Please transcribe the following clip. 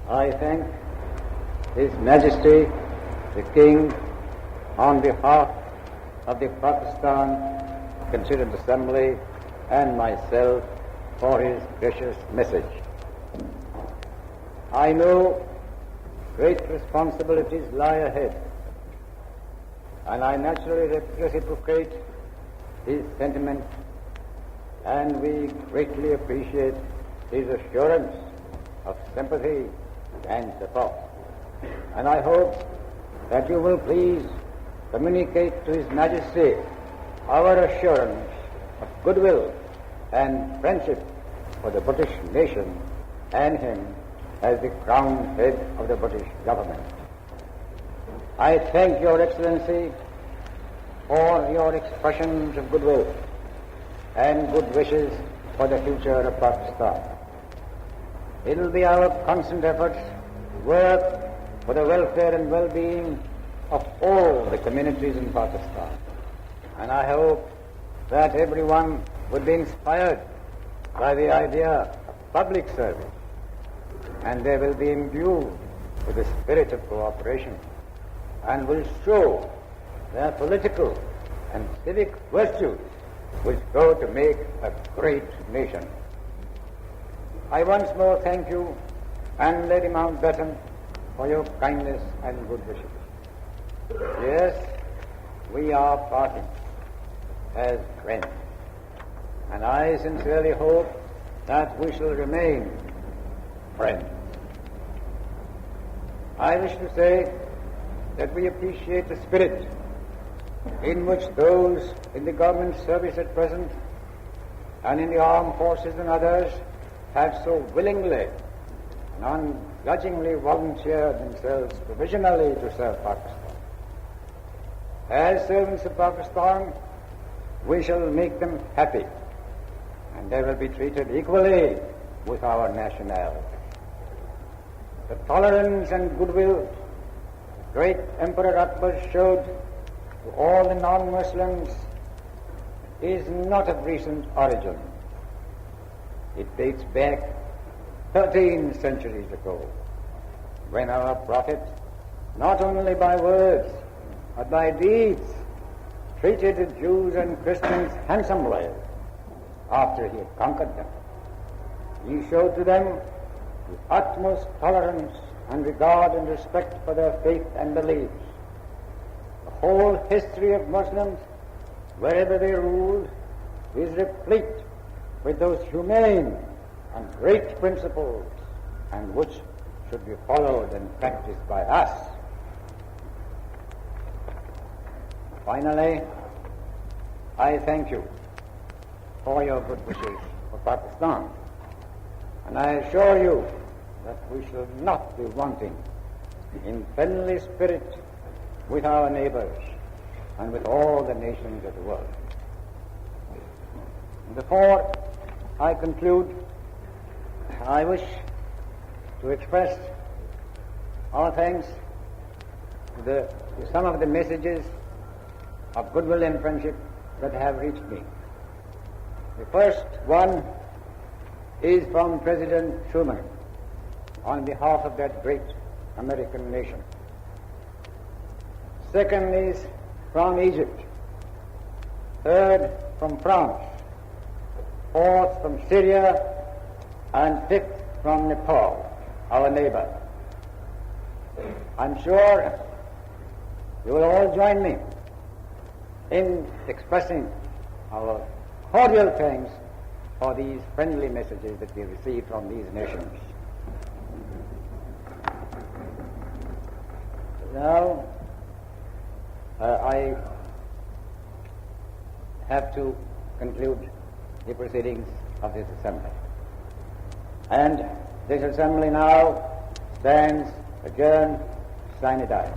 I thank His Majesty, the King, on behalf of the Pakistan Constituent Assembly and myself for his gracious message. I know great responsibilities lie ahead, and I naturally reciprocate his sentiment, and we greatly appreciate his assurance of sympathy and support. And I hope that you will please communicate to His Majesty our assurance of goodwill and friendship for the British nation and him as the crown head of the British government. I thank Your Excellency for your expressions of goodwill and good wishes for the future of Pakistan. It will be our constant efforts to work for the welfare and well-being of all the communities in Pakistan. And I hope that everyone would be inspired by the idea of public service, and they will be imbued with the spirit of cooperation and will show their political and civic virtues which go to make a great nation. I once more thank you and Lady Mountbatten for your kindness and good wishes. Yes, we are parting as friends, and I sincerely hope that we shall remain friends. I wish to say that we appreciate the spirit in which those in the government service at present and in the armed forces and others have so willingly and ungrudgingly volunteered themselves provisionally to serve Pakistan. As servants of Pakistan, we shall make them happy, and they will be treated equally with our nationality. The tolerance and goodwill great Emperor Akbar showed to all the non-Muslims is not of recent origin. It dates back 13 centuries ago, when our Prophet, not only by words, but by deeds, treated the Jews and Christians handsomely after he had conquered them. He showed to them the utmost tolerance and regard and respect for their faith and beliefs. The whole history of Muslims, wherever they ruled, is replete with those humane and great principles, and which should be followed and practiced by us. Finally, I thank you for your good wishes for Pakistan, and I assure you that we shall not be wanting in friendly spirit with our neighbors and with all the nations of the world. Before I conclude, I wish to express our thanks to some of the messages of goodwill and friendship that have reached me. The first one is from President Truman on behalf of that great American nation. Second is from Egypt. Third from France. Fourth from Syria, and fifth from Nepal, our neighbor. I'm sure you will all join me in expressing our cordial thanks for these friendly messages that we received from these nations. Now, I have to conclude the proceedings of this assembly. And this assembly now stands adjourned, sine die.